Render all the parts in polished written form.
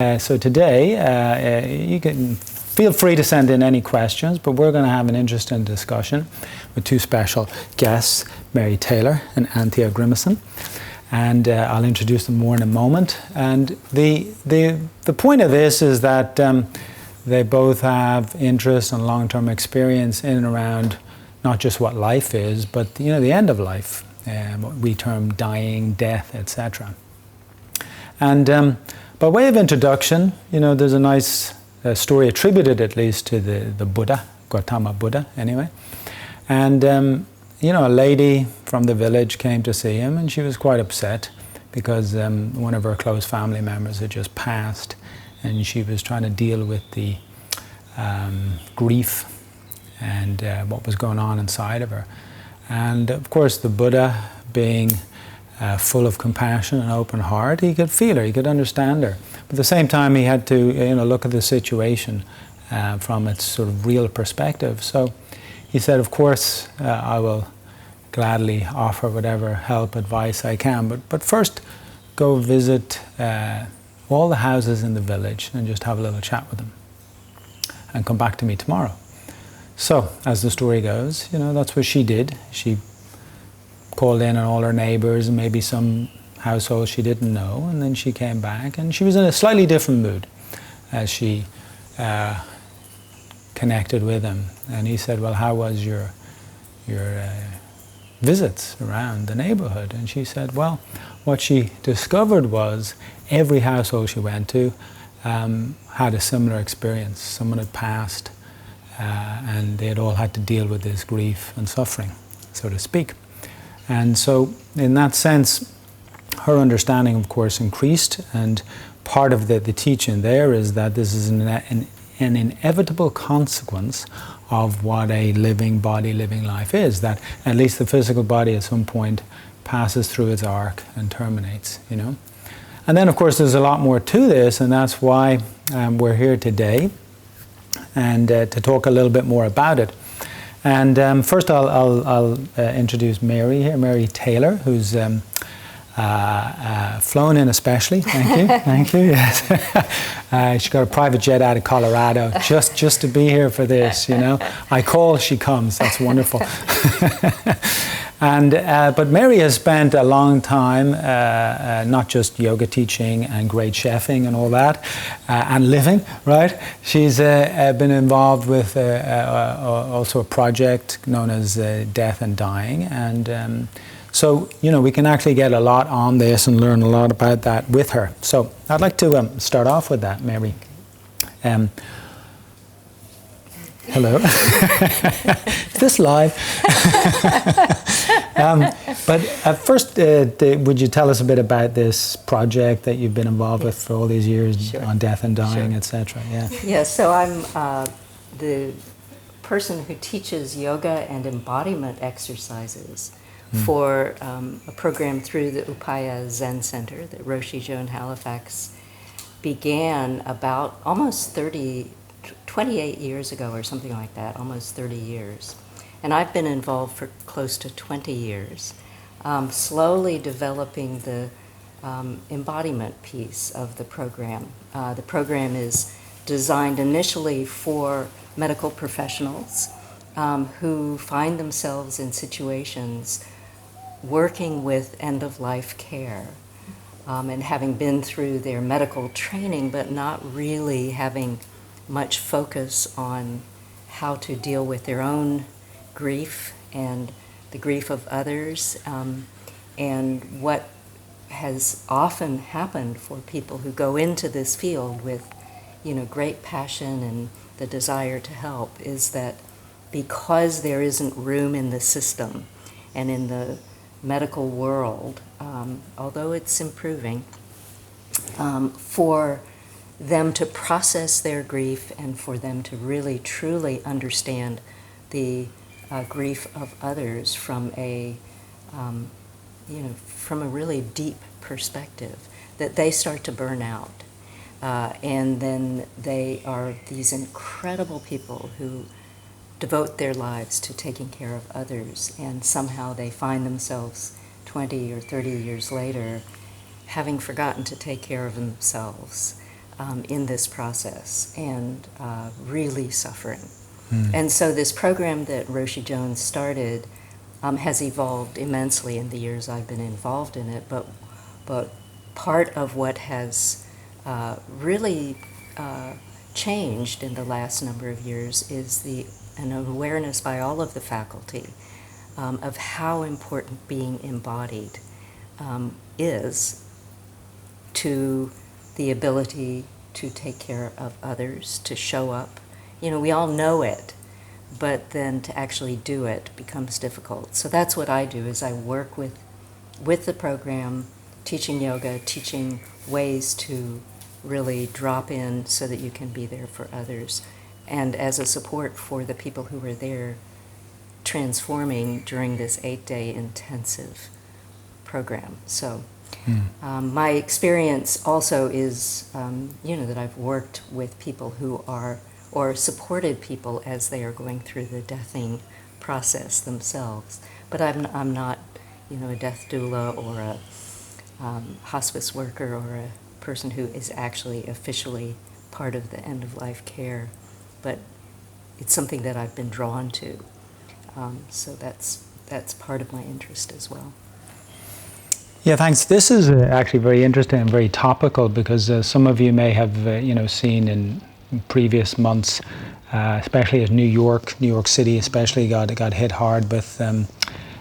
So today, you can feel free to send in any questions, but we're going to have an interesting discussion with two special guests, Mary Taylor and Anthea Grimason. And I'll introduce them more in a moment. And the point of this is that they both have interest and long-term experience in and around not just what life is, but the end of life, what we term dying, death, etc. And by way of introduction, there's a nice story attributed at least to the Buddha, Gautama Buddha anyway. And a lady from the village came to see him, and she was quite upset because one of her close family members had just passed, and she was trying to deal with the grief and what was going on inside of her. And of course the Buddha, being full of compassion and open heart, he could feel her, he could understand her. But at the same time, he had to look at the situation from its sort of real perspective. So he said, of course, I will gladly offer whatever help, advice I can, but first go visit all the houses in the village and just have a little chat with them and come back to me tomorrow. So, as the story goes, that's what she did. She called in on all her neighbors and maybe some households she didn't know, and then she came back, and she was in a slightly different mood as she connected with him. And he said, well, how was your visits around the neighborhood? And she said, well, what she discovered was every household she went to had a similar experience. Someone had passed, and they had all had to deal with this grief and suffering, so to speak. And so in that sense, her understanding, of course, increased, and part of the teaching there is that this is an inevitable consequence of what a living body, living life is, that at least the physical body at some point passes through its arc and terminates, And then, of course, there's a lot more to this, and that's why we're here today, and to talk a little bit more about it. And first I'll introduce Mary here, Mary Taylor, who's flown in especially. Thank you, yes. She got a private jet out of Colorado just to be here for this, I call, she comes, that's wonderful. And but Mary has spent a long time, not just yoga teaching and great chefing and all that, and living, right? She's been involved with also a project known as Death and Dying, and so we can actually get a lot on this and learn a lot about that with her. So I'd like to start off with that, Mary. Hello. Is this live? But first, would you tell us a bit about this project that you've been involved with for all these years on death and dying, etc.? Yeah, so I'm the person who teaches yoga and embodiment exercises for a program through the Upaya Zen Center that Roshi Jo in Halifax began about almost 28 years ago or something like that, almost 30 years. And I've been involved for close to 20 years, slowly developing the embodiment piece of the program. The program is designed initially for medical professionals who find themselves in situations working with end-of-life care and having been through their medical training, but not really having much focus on how to deal with their own grief and the grief of others, and what has often happened for people who go into this field with great passion and the desire to help is that because there isn't room in the system and in the medical world, although it's improving, for them to process their grief and for them to really truly understand the grief of others from a really deep perspective, that they start to burn out. And then they are these incredible people who devote their lives to taking care of others, and somehow they find themselves 20 or 30 years later having forgotten to take care of themselves. in this process and really suffering. And so this program that Roshi Jones started has evolved immensely in the years I've been involved in it, but part of what has really changed in the last number of years is an awareness by all of the faculty of how important being embodied is to the ability to take care of others, to show up. You know, we all know it, but then to actually do it becomes difficult. So that's what I do, is I work with the program, teaching yoga, teaching ways to really drop in so that you can be there for others. And as a support for the people who were there, transforming during this 8-day intensive program. So my experience also is, that I've worked with people who are, or supported people as they are going through the deathing process themselves. But I'm not, a death doula or a hospice worker or a person who is actually officially part of the end-of-life care. But it's something that I've been drawn to. So that's part of my interest as well. Yeah, thanks. This is actually very interesting and very topical, because some of you may have, seen in previous months, especially as New York City especially got hit hard with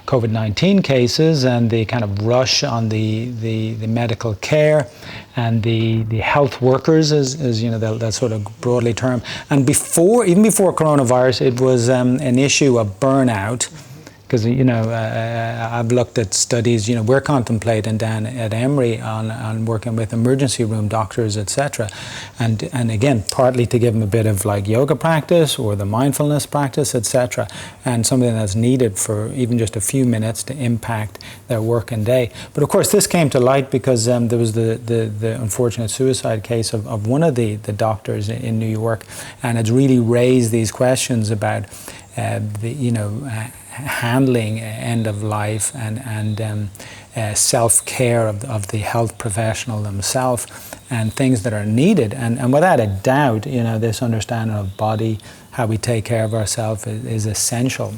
COVID-19 cases and the kind of rush on the medical care and the health workers, as that sort of broadly term. And even before coronavirus, it was an issue of burnout. Because, I've looked at studies, we're contemplating down at Emory on working with emergency room doctors, etc. And again, partly to give them a bit of like yoga practice or the mindfulness practice, etc. And something that's needed for even just a few minutes to impact their working day. But of course, this came to light because there was the unfortunate suicide case of one of the doctors in New York. And it's really raised these questions about handling end of life and self-care of the health professional themselves, and things that are needed. And without a doubt, this understanding of body, how we take care of ourselves is essential.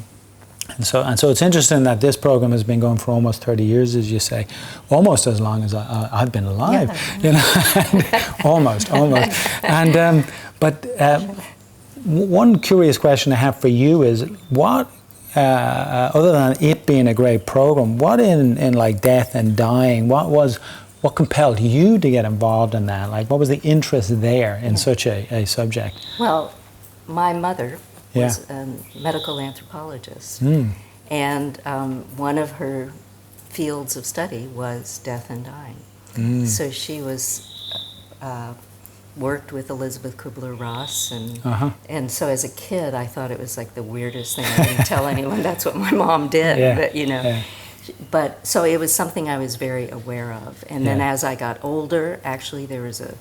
And so it's interesting that this program has been going for almost 30 years, as you say, almost as long as I've been alive. Yeah. almost. And one curious question I have for you is, what, other than it being a great program, what in like death and dying, what compelled you to get involved in that? Like, what was the interest there in such a subject? Well, my mother was a medical anthropologist, and one of her fields of study was death and dying. So she was worked with Elizabeth Kubler-Ross, and so as a kid I thought it was like the weirdest thing. I didn't tell anyone that's what my mom did, but so it was something I was very aware of. And then as I got older, actually there was a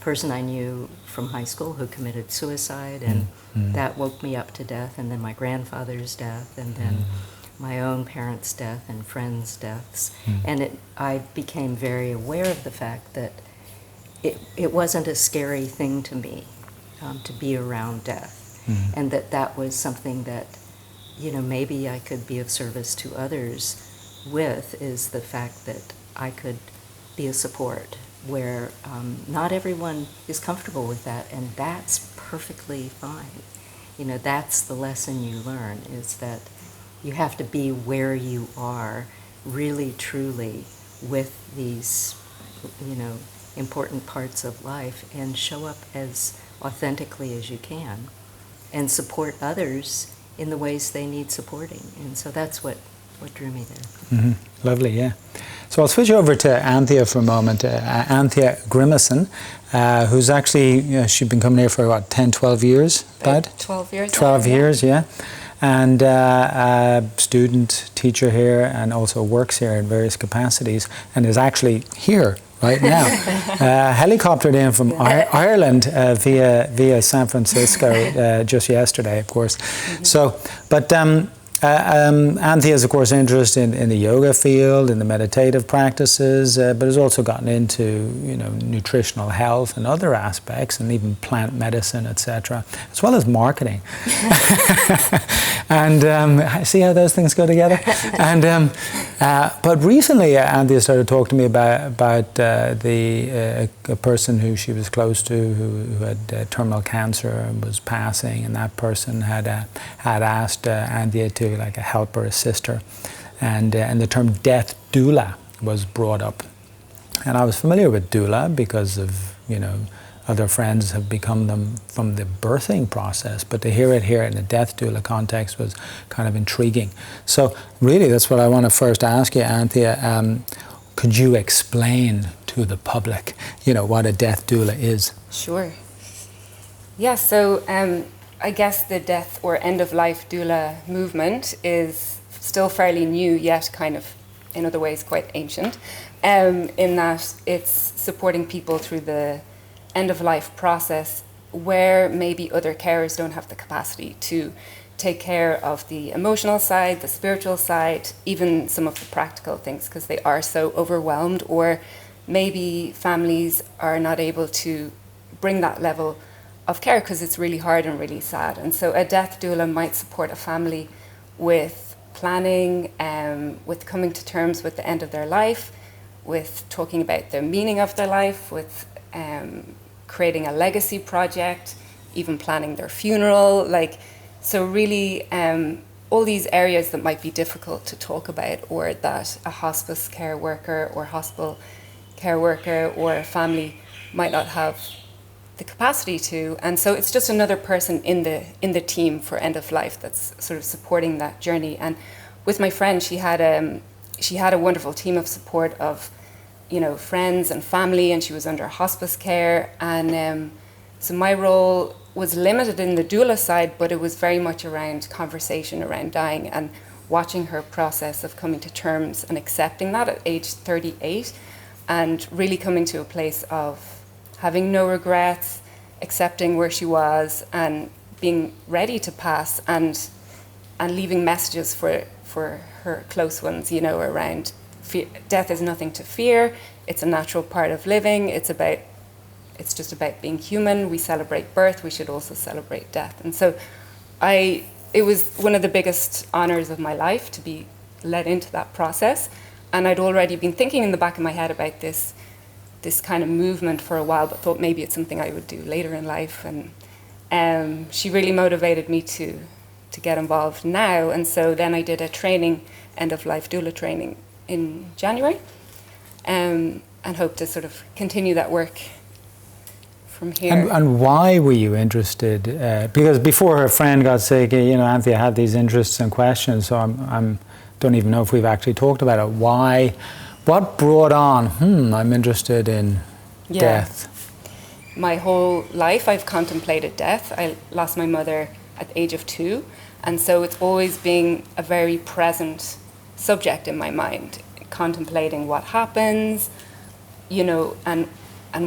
person I knew from high school who committed suicide, and that woke me up to death, and then my grandfather's death, and then my own parents' death and friends' deaths. And I became very aware of the fact that it wasn't a scary thing to me to be around death, and that was something that, maybe I could be of service to others with, is the fact that I could be a support where not everyone is comfortable with that, and that's perfectly fine. That's the lesson you learn, is that you have to be where you are, really, truly, with these, important parts of life, and show up as authentically as you can and support others in the ways they need supporting. And so that's what drew me there. Lovely, yeah. So I'll switch over to Anthea for a moment. Anthea Grimason, who's actually, she's been coming here for about 10, 12 years, Dad? 12 years. 12 years, yeah. And a student, teacher here, and also works here in various capacities, and is actually here right now. Helicoptered in from Ireland via San Francisco just yesterday, of course. So, but Anthea is, of course, interested in the yoga field, in the meditative practices, but has also gotten into, nutritional health and other aspects, and even plant medicine, etc., as well as marketing. And see how those things go together. And but recently, Anthea started talking to me about a person who she was close to, who had terminal cancer and was passing, and that person had asked Anthea to help her, assist her, and the term death doula was brought up. And I was familiar with doula because of other friends have become them from the birthing process, but to hear it here in the death doula context was kind of intriguing. So really, that's what I want to first ask you, Anthea. Could you explain to the public, what a death doula is? Sure. Yeah. So. I guess the death or end-of-life doula movement is still fairly new, yet kind of, in other ways, quite ancient, in that it's supporting people through the end-of-life process where maybe other carers don't have the capacity to take care of the emotional side, the spiritual side, even some of the practical things, because they are so overwhelmed, or maybe families are not able to bring that level of care because it's really hard and really sad. And so a death doula might support a family with planning, with coming to terms with the end of their life, with talking about the meaning of their life, with creating a legacy project, even planning their funeral. So really all these areas that might be difficult to talk about, or that a hospice care worker or hospital care worker or a family might not have the capacity to. And so it's just another person in the team for end of life that's sort of supporting that journey. And with my friend, she had a wonderful team of support of friends and family, and she was under hospice care. And so my role was limited in the doula side, but it was very much around conversation around dying and watching her process of coming to terms and accepting that at age 38, and really coming to a place of having no regrets, accepting where she was, and being ready to pass, and leaving messages for her close ones, around death is nothing to fear. It's a natural part of living. It's just about being human. We celebrate birth. We should also celebrate death. And so, it was one of the biggest honors of my life to be led into that process. And I'd already been thinking in the back of my head about this kind of movement for a while, but thought maybe it's something I would do later in life. And she really motivated me to get involved now. And so then I did a training, end-of-life doula training in January, and hope to sort of continue that work from here. And why were you interested? Because before her friend got sick, Anthea had these interests and questions, so I don't even know if we've actually talked about it. Why? What brought on, I'm interested in death? My whole life I've contemplated death. I lost my mother at the age of 2, and so it's always been a very present subject in my mind, contemplating what happens, and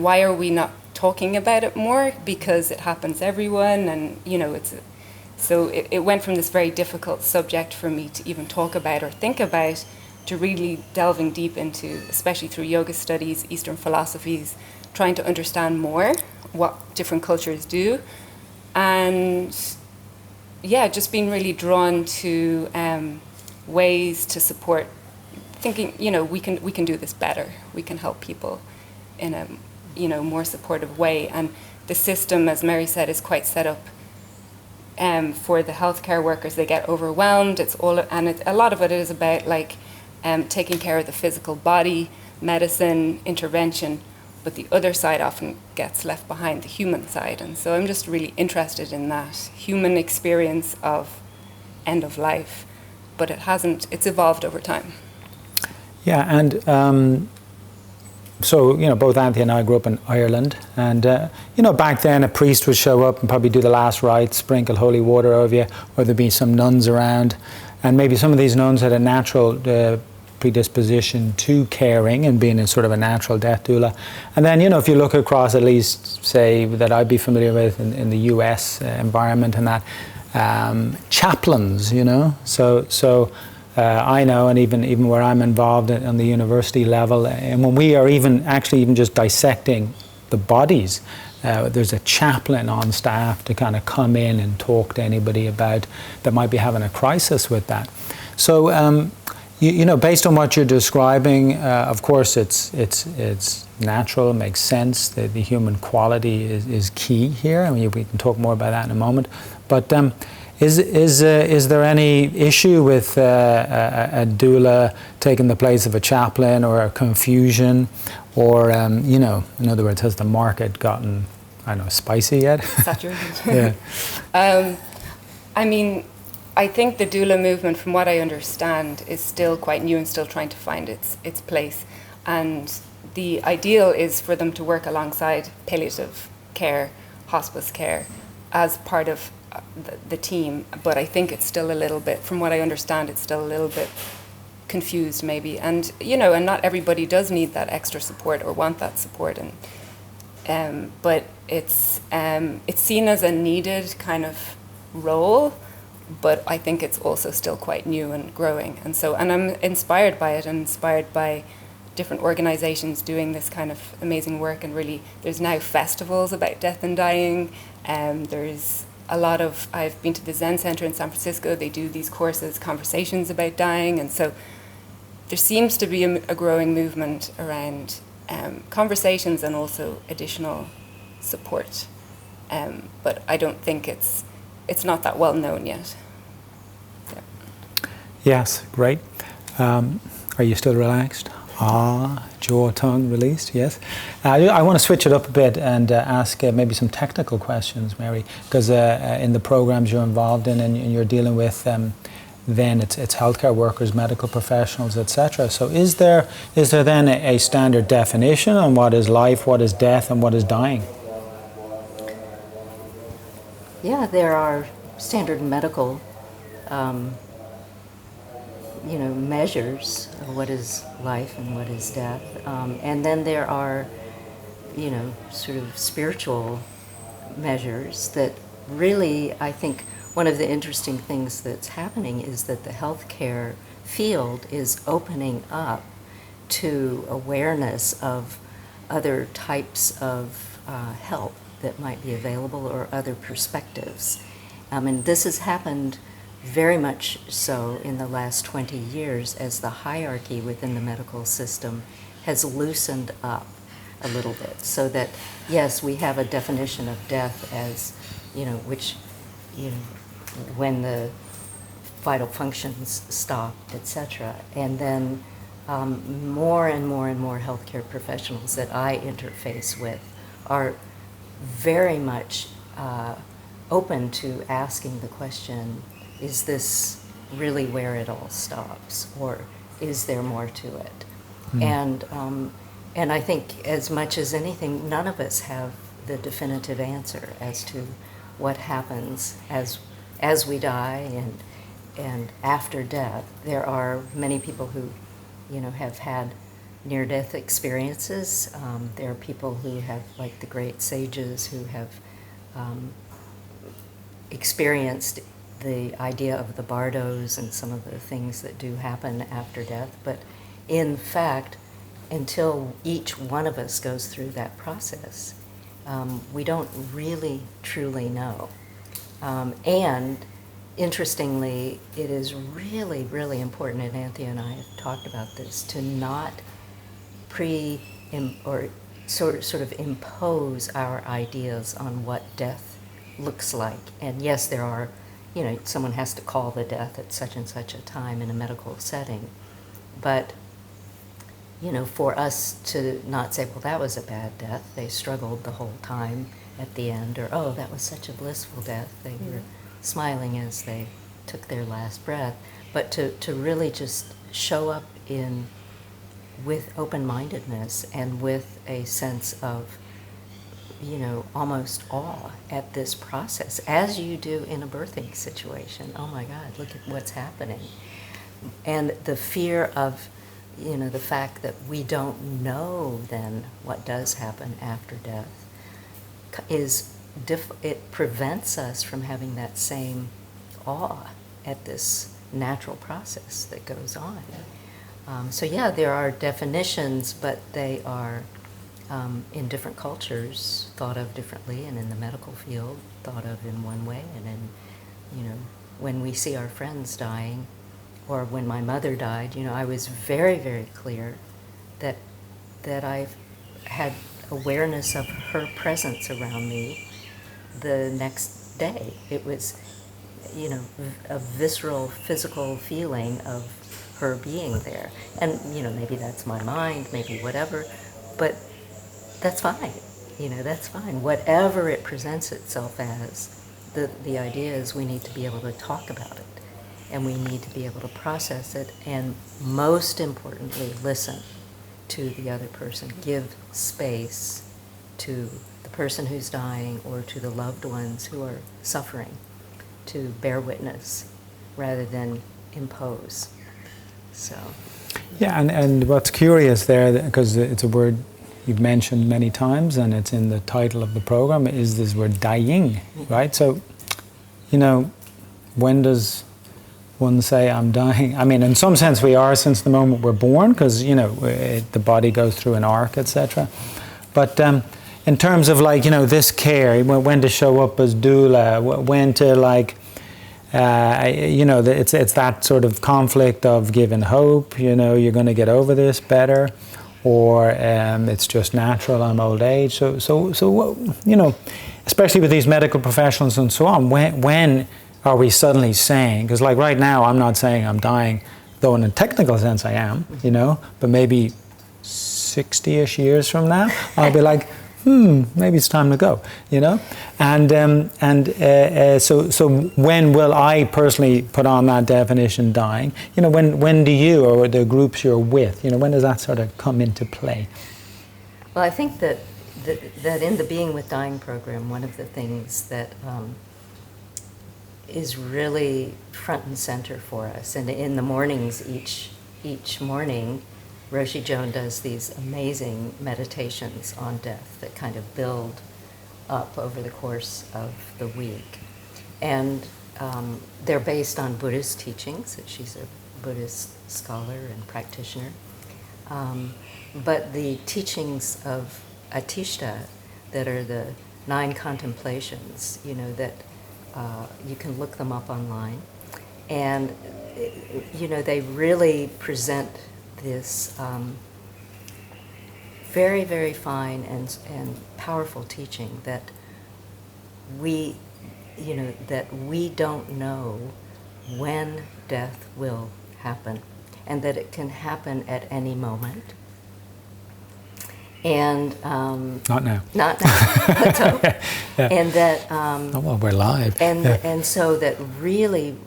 why are we not talking about it more? Because it happens to everyone, and it went from this very difficult subject for me to even talk about or think about, to really delving deep into, especially through yoga studies, Eastern philosophies, trying to understand more what different cultures do, and just being really drawn to ways to support, thinking we can do this better, we can help people in a more supportive way. And the system, as Mary said, is quite set up for the healthcare workers. They get overwhelmed. A lot of it is about taking care of the physical body, medicine, intervention, but the other side often gets left behind, the human side. And so I'm just really interested in that human experience of end of life, but it's evolved over time. Yeah, and so, both Anthea and I grew up in Ireland, and, back then a priest would show up and probably do the last rites, sprinkle holy water over you, or there'd be some nuns around, and maybe some of these nuns had a natural predisposition to caring and being a sort of a natural death doula. And then, if you look across, at least, say, that I'd be familiar with in the US environment and that, chaplains, you know. So I know, and even where I'm involved on the university level, and when we are even just dissecting the bodies, there's a chaplain on staff to kind of come in and talk to anybody about that might be having a crisis with that. So you know, based on what you're describing, of course, it's natural, it makes sense. The human quality is key here. I mean, we can talk more about that in a moment. But is there any issue with a doula taking the place of a chaplain, or a confusion, or you know, in other words, has the market gotten, I don't know, spicy yet? Saturated. Yeah. I mean, I think the doula movement, from what I understand, is still quite new and still trying to find its place. And the ideal is for them to work alongside palliative care, hospice care, as part of the team. But I think it's still a little bit, from what I understand, it's still a little bit confused maybe. And, you know, and not everybody does need that extra support or want that support. And but it's seen as a needed kind of role, but I think it's also still quite new and growing. And I'm inspired by it, and inspired by different organizations doing this kind of amazing work. And really, there's now festivals about death and dying. There's a lot of, I've been to the Zen Center in San Francisco, they do these courses, conversations about dying. And so there seems to be a growing movement around conversations and also additional support. But I don't think it's not that well known yet. Yeah. Yes, great. Are you still relaxed? Jaw, tongue released, yes. I want to switch it up a bit and ask maybe some technical questions, Mary, because in the programs you're involved in and you're dealing with, then it's healthcare workers, medical professionals, etc. So is there then a standard definition on what is life, what is death, and what is dying? Yeah, there are standard medical, measures of what is life and what is death. And then there are, sort of spiritual measures that really, I think, one of the interesting things that's happening is that the healthcare field is opening up to awareness of other types of help that might be available, or other perspectives. And this has happened very much so in the last 20 years as the hierarchy within the medical system has loosened up a little bit. So that, yes, we have a definition of death as, when the vital functions stop, etc. And then more and more and more healthcare professionals that I interface with are very much open to asking the question, is this really where it all stops, or is there more to it? Mm. And I think, as much as anything, none of us have the definitive answer as to what happens as we die and after death. There are many people who, have had near-death experiences. There are people who have, like the great sages, who have experienced the idea of the bardos and some of the things that do happen after death. But in fact, until each one of us goes through that process, we don't really truly know. And interestingly, it is really, really important, and Anthea and I have talked about this, to not sort of impose our ideas on what death looks like. And yes, there are, someone has to call the death at such and such a time in a medical setting. But, for us to not say, well, that was a bad death, they struggled the whole time at the end, or, oh, that was such a blissful death, they were smiling as they took their last breath, but to really just show up with open-mindedness and with a sense of, almost awe at this process, as you do in a birthing situation. Oh my God, look at what's happening. And the fear of, the fact that we don't know then what does happen after death is it prevents us from having that same awe at this natural process that goes on. So yeah, there are definitions, but they are in different cultures thought of differently, and in the medical field thought of in one way, and in, when we see our friends dying, or when my mother died, I was very, very clear that I've had awareness of her presence around me the next day. It was, a visceral, physical feeling of her being there. And, maybe that's my mind, maybe whatever, but that's fine. That's fine. Whatever it presents itself as, the idea is we need to be able to talk about it, and we need to be able to process it, and most importantly, listen to the other person. Give space to the person who's dying or to the loved ones who are suffering, to bear witness rather than impose. So. Yeah, and what's curious there, because it's a word you've mentioned many times and it's in the title of the program, is this word dying, right? So, when does one say I'm dying? I mean, in some sense we are since the moment we're born, because, the body goes through an arc, etc. But in terms of this care, when to show up as doula, when to it's that sort of conflict of giving hope, you're going to get over this better, or it's just natural, I'm old age. So especially with these medical professionals and so on, when are we suddenly saying, because right now I'm not saying I'm dying, though in a technical sense I am, but maybe 60-ish years from now, I'll be like, maybe it's time to go, so when will I personally put on that definition, dying? When do you, or the groups you're with, when does that sort of come into play? Well, I think that in the Being with Dying program, one of the things that is really front and center for us, and in the mornings, each morning, Roshi Joan does these amazing meditations on death that kind of build up over the course of the week. And they're based on Buddhist teachings. She's a Buddhist scholar and practitioner. But the teachings of Atishta, that are the 9 contemplations, that you can look them up online. And, they really present this very, very fine and powerful teaching that we don't know when death will happen, and that it can happen at any moment. And not now. Not now. Let's hope. Yeah. And that well, we're live. And so that really,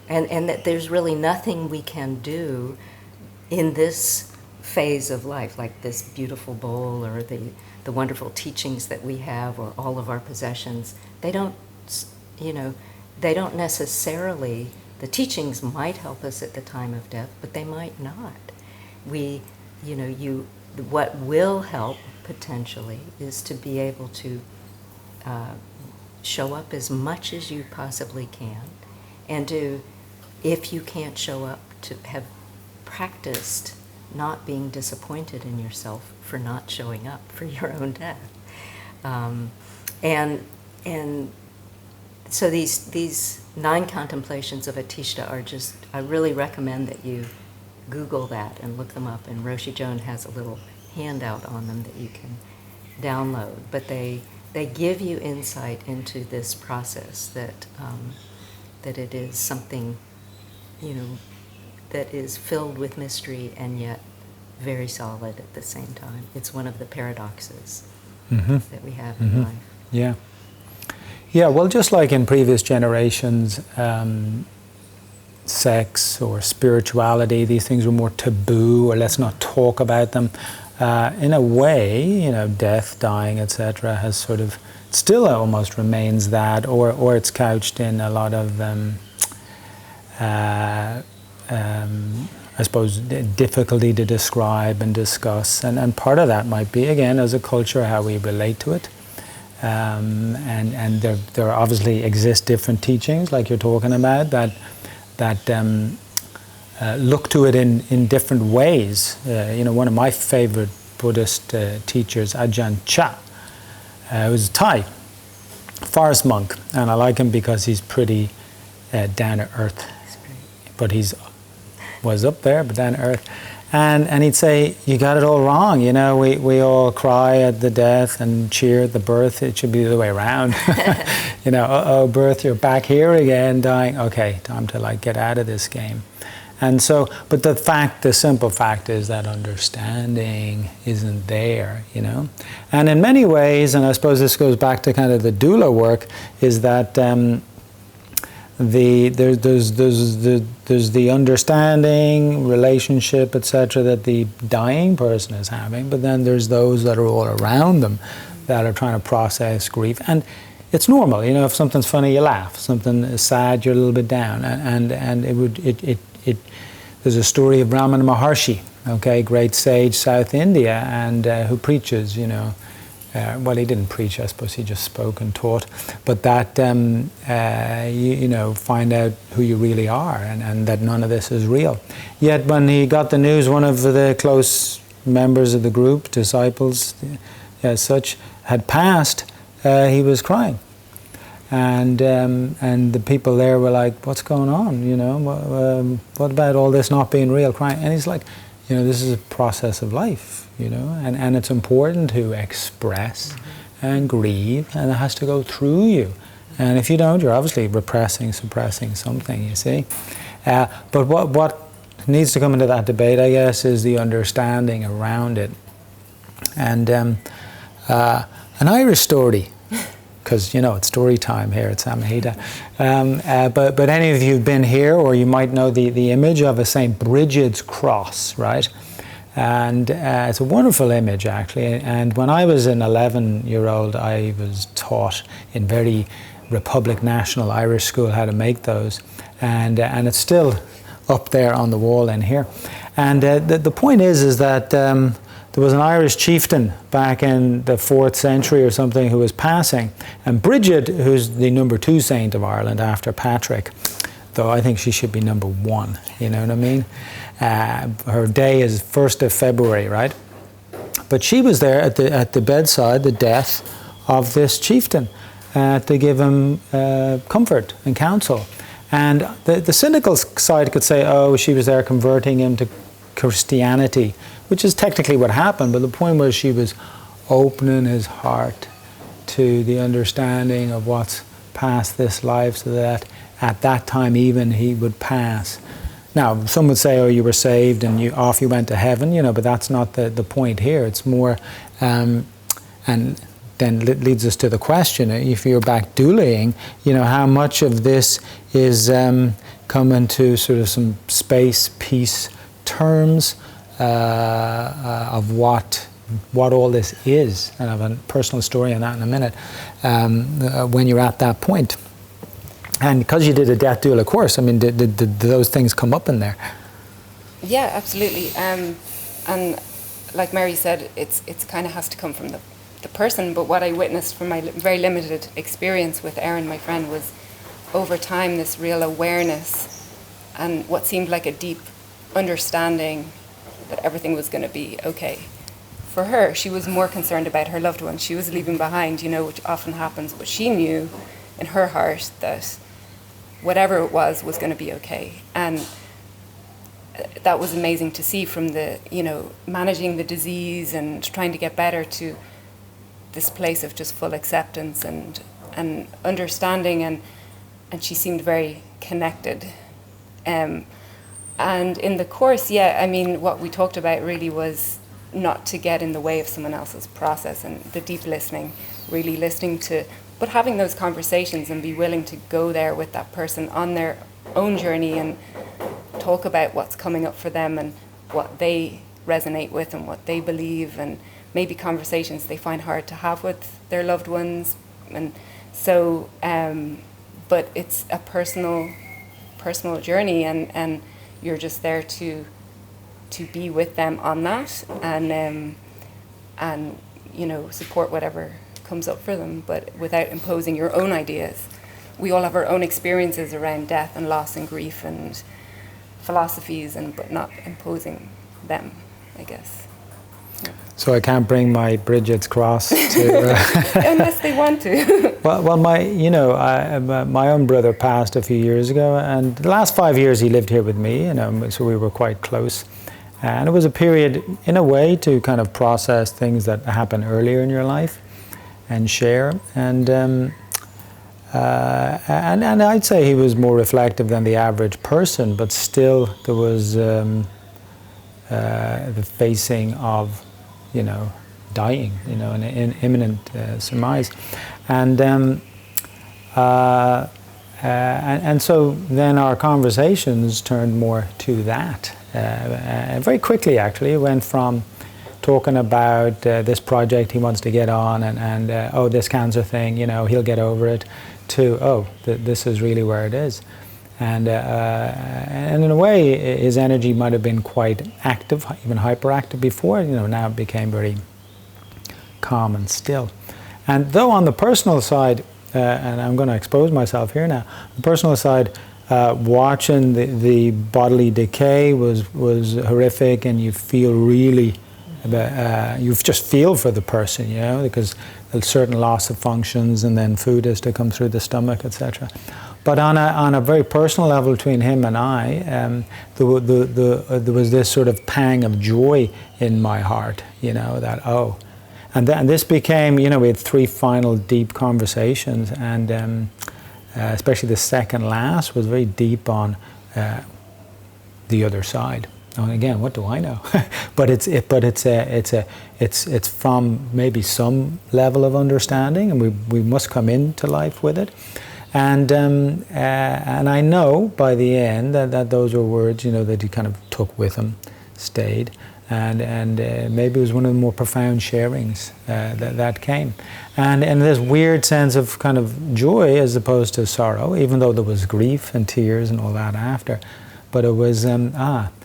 and that there's really nothing we can do in this phase of life, like this beautiful bowl or the wonderful teachings that we have, or all of our possessions. They don't necessarily, the teachings might help us at the time of death, but they might not. What will help potentially is to be able to show up as much as you possibly can, and to, if you can't show up, to have practiced not being disappointed in yourself for not showing up for your own death. And so these 9 contemplations of Atishta are just, I really recommend that you Google that and look them up, and Roshi Joan has a little handout on them that you can download. But they give you insight into this process, that it is something, that is filled with mystery and yet very solid at the same time. It's one of the paradoxes that we have in life. Yeah. Yeah, well, just like in previous generations, sex or spirituality, these things were more taboo, or let's not talk about them. In a way, death, dying, etc., has sort of, still almost remains that, or it's couched in a lot of I suppose, difficulty to describe and discuss. And part of that might be, again, as a culture, how we relate to it. and there obviously exist different teachings, like you're talking about, that look to it in different ways. One of my favorite Buddhist teachers, Ajahn Chah, was a Thai forest monk, and I like him because he's pretty down to earth. But was up there, but down to earth. And he'd say, you got it all wrong. We all cry at the death and cheer at the birth. It should be the other way around. Birth, you're back here again, dying. Okay, time to get out of this game. And so, but the simple fact is that understanding isn't there, And in many ways, and I suppose this goes back to kind of the doula work, is that there's the understanding, relationship, etc., that the dying person is having, but then there's those that are all around them that are trying to process grief. And it's normal, if something's funny, you laugh. Something is sad, you're a little bit down. And there's a story of Ramana Maharshi, great sage, South India, and who preaches, well, he didn't preach, I suppose he just spoke and taught, but that, find out who you really are, and that none of this is real. Yet when he got the news, one of the close members of the group, disciples as such, had passed, he was crying. And the people there were like, what's going on, what about all this not being real, crying? And he's like, this is a process of life, and it's important to express and grieve, and it has to go through you. And if you don't, you're obviously suppressing something, you see. But what needs to come into that debate, I guess, is the understanding around it. And an Irish story, because it's story time here at Samahita. But any of you who've been here, or you might know the image of a St. Brigid's cross, right? And it's a wonderful image, actually. And when I was an 11-year-old, I was taught in very Republic National Irish school how to make those. And it's still up there on the wall in here. And the point is that there was an Irish chieftain back in the 4th century or something who was passing. And Brigid, who's the number 2 saint of Ireland after Patrick, though I think she should be number 1, you know what I mean? Her day is 1st of February, right? But she was there at the bedside, the death of this chieftain, to give him comfort and counsel. And the cynical side could say, oh, she was there converting him to Christianity, which is technically what happened, but the point was she was opening his heart to the understanding of what's past this life, so that at that time even he would pass. Now, some would say, oh, you were saved and you went to heaven, but that's not the point here. It's more, and then leads us to the question, if you're back doulaing, how much of this is coming to sort of some space, peace terms, of what all this is, and I have a personal story on that in a minute, when you're at that point. And because you did a death doula course, I mean, did those things come up in there? Yeah, absolutely. And like Mary said, it's kind of has to come from the person, but what I witnessed from my very limited experience with Erin, my friend, was over time this real awareness and what seemed like a deep understanding that everything was going to be okay. For her, she was more concerned about her loved ones she was leaving behind, which often happens, but she knew in her heart that whatever it was going to be okay. And that was amazing to see, from the, managing the disease and trying to get better to this place of just full acceptance and understanding, and she seemed very connected. And in the course, what we talked about really was not to get in the way of someone else's process, and the deep listening, really listening to, but having those conversations and be willing to go there with that person on their own journey and talk about what's coming up for them and what they resonate with and what they believe, and maybe conversations they find hard to have with their loved ones. And so, but it's a personal journey, and you're just there to be with them on that, and support whatever comes up for them, but without imposing your own ideas. We all have our own experiences around death and loss and grief and philosophies, but not imposing them, I guess. Yeah. So I can't bring my Brigid's cross to... Unless they want to. well, my own brother passed a few years ago, and the last 5 years he lived here with me, so we were quite close. And it was a period, in a way, to kind of process things that happened earlier in your life and share. And I'd say he was more reflective than the average person, but still there was the facing of, dying, an imminent surmise. And so then our conversations turned more to that. Very quickly, actually, it went from talking about this project he wants to get on and this cancer thing, he'll get over it, to, this is really where it is. And in a way, his energy might have been quite active, even hyperactive before, now it became very calm and still. And though on the personal side, and I'm going to expose myself here now, the personal side, watching the bodily decay was horrific, and you feel really, you just feel for the person, because there's certain loss of functions, and then food is to come through the stomach, etc. But on a very personal level between him and I, there was this sort of pang of joy in my heart, that and this became, we had 3 final deep conversations, and especially the second last was very deep on the other side. And again, what do I know? but it's from maybe some level of understanding, and we must come into life with it. And I know by the end that those were words, that he kind of took with him, stayed. And maybe it was one of the more profound sharings that came. And this weird sense of kind of joy as opposed to sorrow, even though there was grief and tears and all that after. But it was,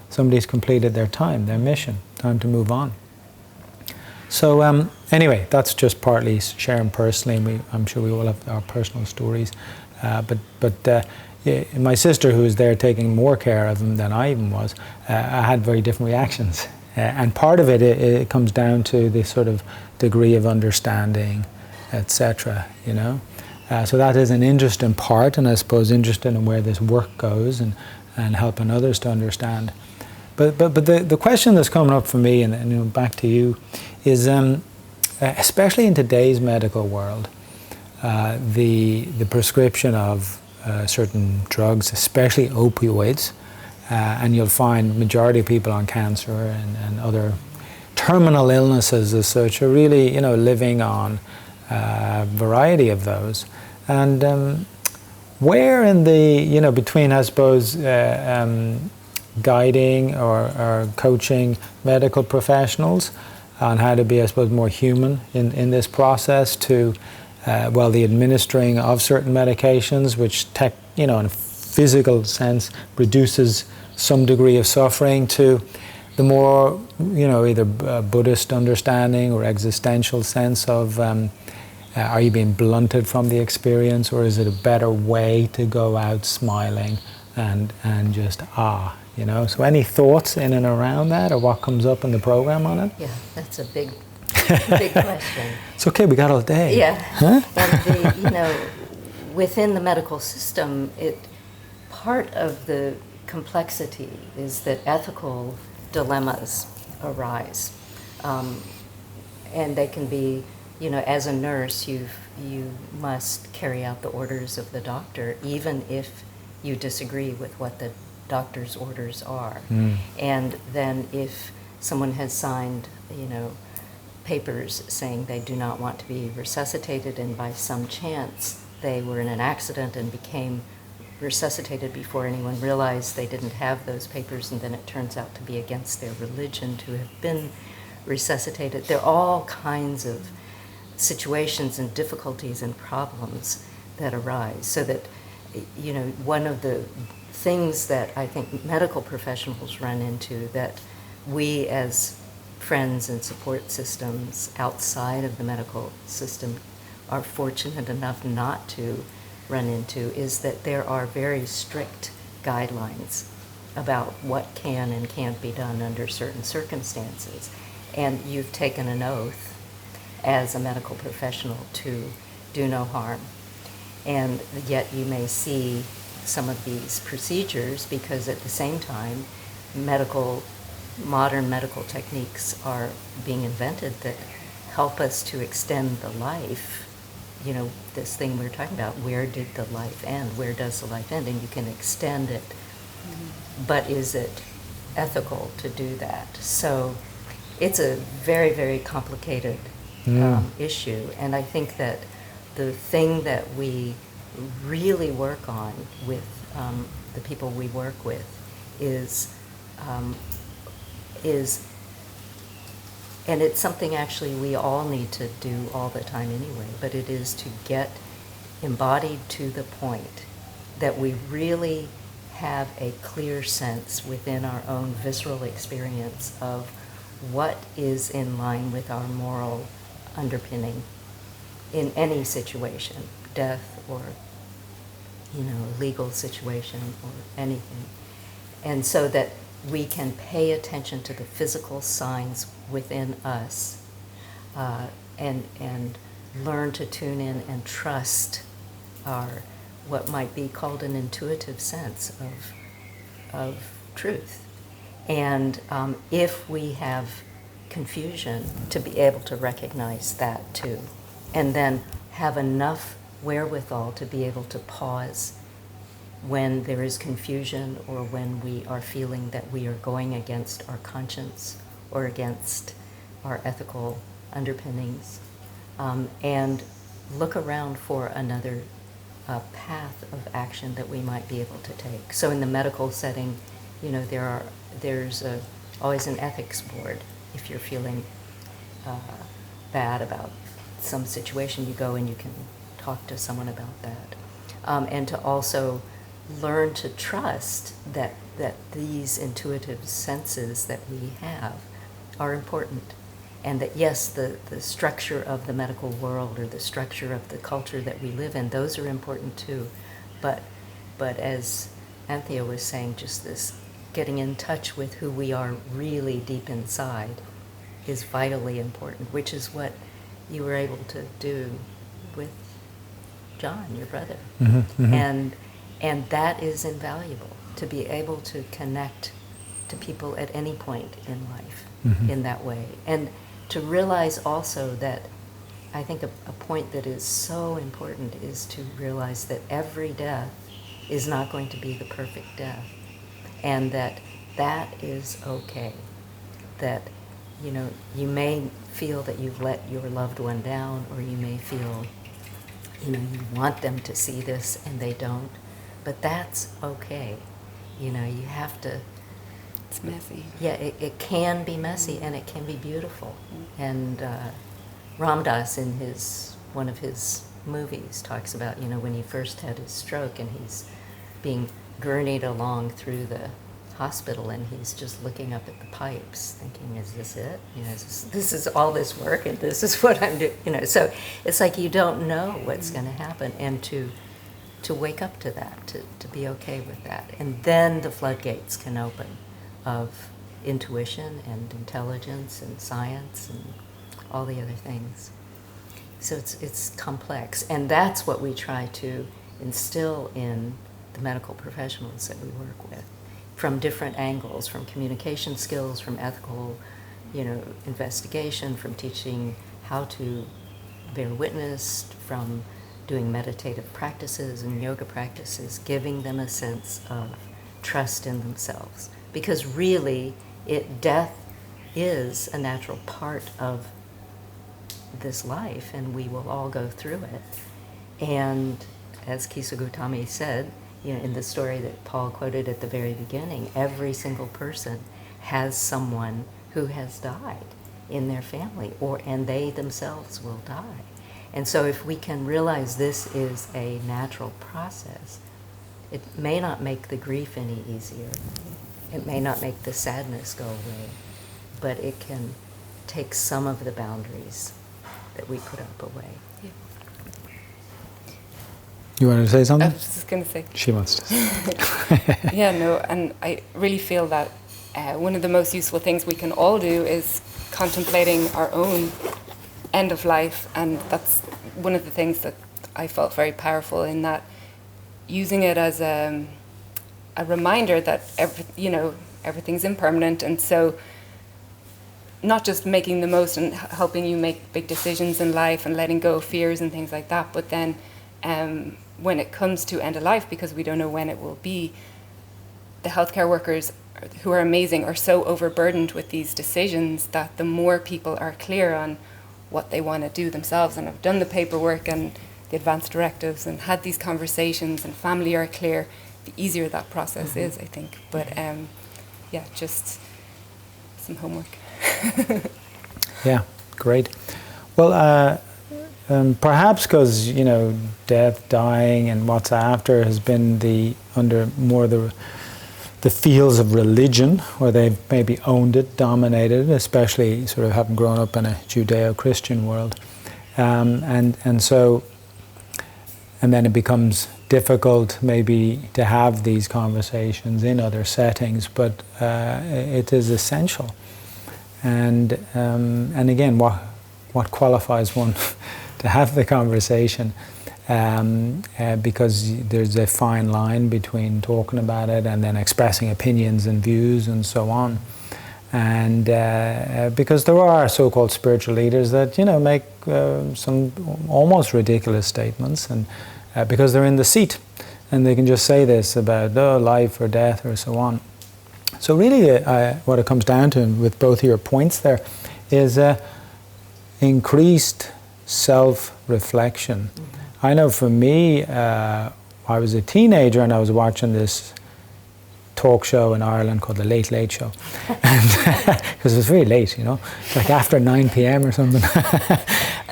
somebody's completed their time, their mission, time to move on. So anyway, that's just partly sharing personally, and I'm sure we all have our personal stories. But my sister, who was there taking more care of him than I even was, had very different reactions. And part of it comes down to this sort of degree of understanding, etc. So that is an interesting part, and I suppose interesting in where this work goes and helping others to understand. But the question that's coming up for me, and back to you, is especially in today's medical world, the prescription of certain drugs, especially opioids. And you'll find majority of people on cancer and other terminal illnesses as such are really, living on a variety of those. And where in the, between, I suppose, guiding or coaching medical professionals on how to be, I suppose, more human in this process to, the administering of certain medications, which in a physical sense reduces some degree of suffering, to the more, either Buddhist understanding or existential sense of are you being blunted from the experience, or is it a better way to go out smiling and just So any thoughts in and around that, or what comes up in the program on it? Yeah, that's a big question. It's okay, we got all day. Yeah, huh? And within the medical system, part of the complexity is that ethical dilemmas arise, and they can be, as a nurse, you must carry out the orders of the doctor, even if you disagree with what the doctor's orders are. And then if someone has signed, papers saying they do not want to be resuscitated, and by some chance they were in an accident and became resuscitated before anyone realized they didn't have those papers, and then it turns out to be against their religion to have been resuscitated. There are all kinds of situations and difficulties and problems that arise. So that, one of the things that I think medical professionals run into, that we as friends and support systems outside of the medical system are fortunate enough not to run into is that there are very strict guidelines about what can and can't be done under certain circumstances. And you've taken an oath as a medical professional to do no harm. And yet you may see some of these procedures because at the same time, modern medical techniques are being invented that help us to extend the life. You know, this thing we're talking about, where did the life end? Where does the life end? And you can extend it. Mm-hmm. But is it ethical to do that? So it's a very, very complicated issue. And I think that the thing that we really work on with the people we work with is, and it's something actually we all need to do all the time anyway, but it is to get embodied to the point that we really have a clear sense within our own visceral experience of what is in line with our moral underpinning in any situation, death or, you know, legal situation or anything. And so that we can pay attention to the physical signs within us and learn to tune in and trust our, what might be called an intuitive sense of truth. And if we have confusion, to be able to recognize that too. And then have enough wherewithal to be able to pause when there is confusion or when we are feeling that we are going against our conscience or against our ethical underpinnings, and look around for another path of action that we might be able to take. So in the medical setting, you know, there's always an ethics board. If you're feeling bad about some situation, you go and you can talk to someone about that. And to also learn to trust that these intuitive senses that we have are important. And that yes, the structure of the medical world or the structure of the culture that we live in, those are important too. But as Anthea was saying, just this getting in touch with who we are really deep inside is vitally important, which is what you were able to do with John, your brother. Mm-hmm, mm-hmm. And that is invaluable, to be able to connect to people at any point in life in that way. And to realize also that I think a point that is so important is to realize that every death is not going to be the perfect death. And that is okay. That, you know, you may feel that you've let your loved one down, or you may feel, you know, you want them to see this and they don't, but that's okay. You know, you have to... It's messy. Yeah, it can be messy and it can be beautiful. And Ram Dass in one of his movies talks about, you know, when he first had his stroke and he's being gurneyed along through the hospital and he's just looking up at the pipes thinking, is this it? You know, this is all this work and this is what I'm doing. You know, so it's like you don't know what's going to happen, and to wake up to that, to be okay with that. And then the floodgates can open of intuition and intelligence and science and all the other things. So it's complex, and that's what we try to instill in the medical professionals that we work with, from different angles, from communication skills, from ethical, you know, investigation, from teaching how to bear witness, from doing meditative practices and yoga practices, giving them a sense of trust in themselves. Because really, death is a natural part of this life, and we will all go through it. And as Kisa Gautami said, you know, in the story that Paul quoted at the very beginning, every single person has someone who has died in their family, and they themselves will die. And so if we can realize this is a natural process, it may not make the grief any easier. It may not make the sadness go away, but it can take some of the boundaries that we put up away. Yeah. You want to say I something? was just going to say. She wants to. Yeah, no, and I really feel that one of the most useful things we can all do is contemplating our own end of life, and that's one of the things that I felt very powerful in, that using it as a reminder that everything's impermanent, and so not just making the most and helping you make big decisions in life and letting go of fears and things like that, but then when it comes to end of life, because we don't know when it will be, the healthcare workers who are amazing are so overburdened with these decisions that the more people are clear on what they want to do themselves and have done the paperwork and the advance directives and had these conversations and family are clear, the easier that process is, I think. But yeah, just some homework. Yeah, great. Well, perhaps because death, dying, and what's after has been under more the fields of religion, where they've maybe owned it, dominated it, especially sort of having grown up in a Judeo-Christian world, and then it becomes difficult maybe to have these conversations in other settings, but it is essential. And again, what qualifies one to have the conversation, because there's a fine line between talking about it and then expressing opinions and views and so on. And because there are so-called spiritual leaders that make some almost ridiculous statements, and because they're in the seat and they can just say this about life or death or so on. So really what it comes down to with both of your points there is increased self-reflection. I know for me, I was a teenager and I was watching this talk show in Ireland called The Late Late Show, because it was very late, like after 9 p.m. or something.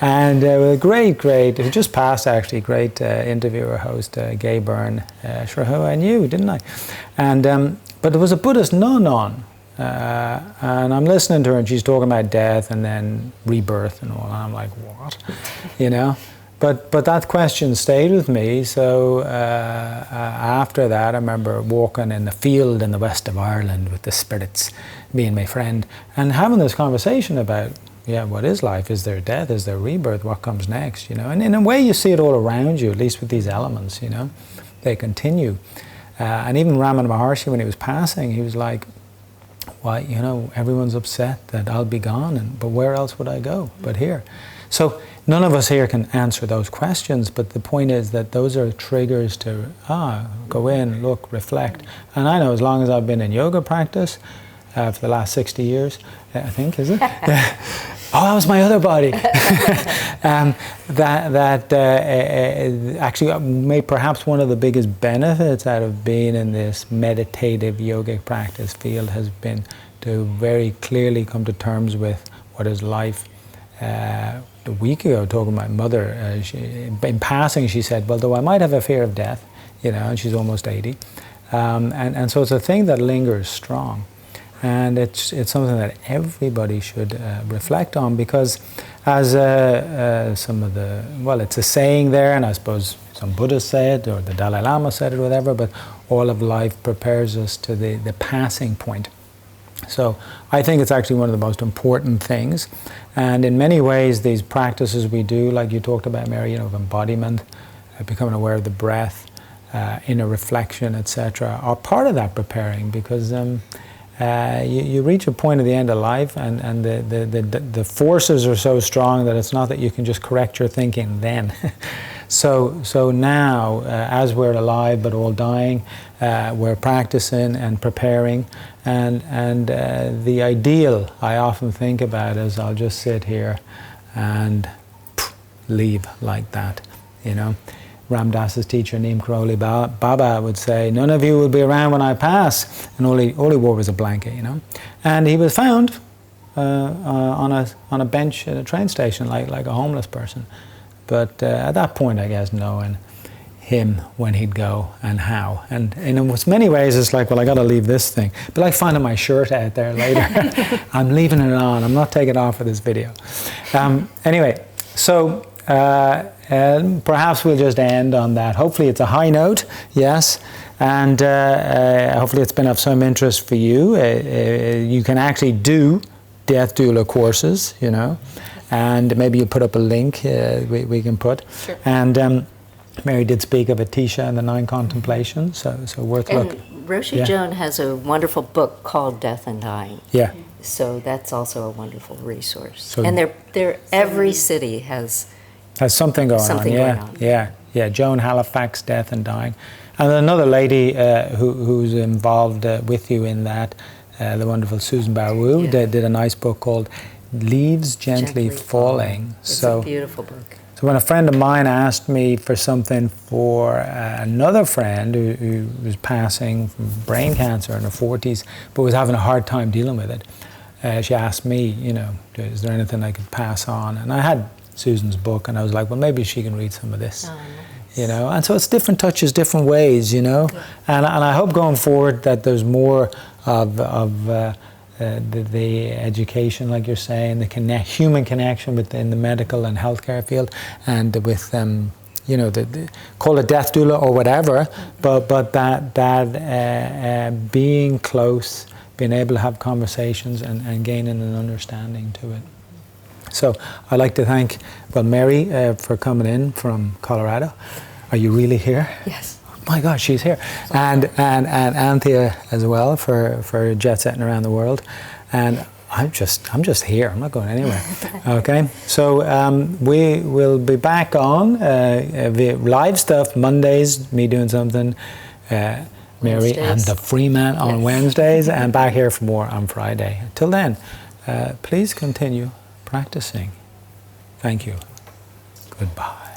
And a great, it just passed actually, great interviewer, host, Gay Byrne, sure who I knew, didn't I? And but there was a Buddhist nun on, and I'm listening to her and she's talking about death and then rebirth and all, and I'm like, what? But that question stayed with me, so after that I remember walking in the field in the west of Ireland with the spirits, me and my friend, and having this conversation about, what is life? Is there death? Is there rebirth? What comes next? And in a way you see it all around you, at least with these elements, they continue. And even Ramana Maharshi, when he was passing, he was like, why, everyone's upset that I'll be gone, but where else would I go but here? So none of us here can answer those questions, but the point is that those are triggers to go in, look, reflect. And I know as long as I've been in yoga practice, for the last 60 years, I think, is it? That was my other body. Actually, perhaps one of the biggest benefits out of being in this meditative yogic practice field has been to very clearly come to terms with what is life. A week ago, talking to my mother, in passing, she said, well, though I might have a fear of death, and she's almost 80, and so it's a thing that lingers strong. And it's something that everybody should reflect on, because as it's a saying there, and I suppose some Buddhists say it, or the Dalai Lama said it, or whatever, but all of life prepares us to the passing point. So I think it's actually one of the most important things. And in many ways, these practices we do, like you talked about, Mary, of embodiment, becoming aware of the breath, inner reflection, etc., are part of that preparing, because you reach a point at the end of life, and the forces are so strong that it's not that you can just correct your thinking then. So now, as we're alive but all dying, we're practicing and preparing, and the ideal I often think about is I'll just sit here and leave like that, Ram Dass's teacher, Neem Karoli Baba, would say, none of you will be around when I pass. And all he wore was a blanket, And he was found on a bench at a train station, like a homeless person. But at that point, I guess, knowing him, when he'd go and how. And in many ways, it's like, well, I got to leave this thing. But like finding my shirt out there later. I'm leaving it on. I'm not taking it off for this video. Anyway, so perhaps we'll just end on that. Hopefully it's a high note, yes, and hopefully it's been of some interest for you. You can actually do death doula courses, you know, and maybe you put up a link we can put. Sure. And Mary did speak of Atisha and the 9 Contemplations, so worth looking. Roshi Joan has a wonderful book called Death and Dying. Yeah. So that's also a wonderful resource. So and every city has something going something on. Going on. Yeah. Joan Halifax, Death and Dying, and another lady who's involved with you in that, the wonderful Susan Baru, did a nice book called Leaves Gently Falling. It's a beautiful book. So when a friend of mine asked me for something for another friend who was passing from brain cancer in her 40s, but was having a hard time dealing with it, she asked me, you know, is there anything I could pass on? And I had Susan's book, and I was like, well, maybe she can read some of this. Oh, nice. You know, and so it's different touches, different ways, you know, and I hope going forward that there's more of the education, like you're saying, the human connection within the medical and healthcare field, and with you know, call it death doula or whatever, but that being close, being able to have conversations and gaining an understanding to it. So I'd like to thank, well, Mary for coming in from Colorado. Are you really here? Yes. My God, she's here. And Anthea as well for jet setting around the world. And I'm just here. I'm not going anywhere. Okay. So we will be back on the live stuff Mondays, me doing something, Mary Wednesdays. and the Freeman on Wednesdays, and back here for more on Friday. Till then, please continue practicing. Thank you. Goodbye.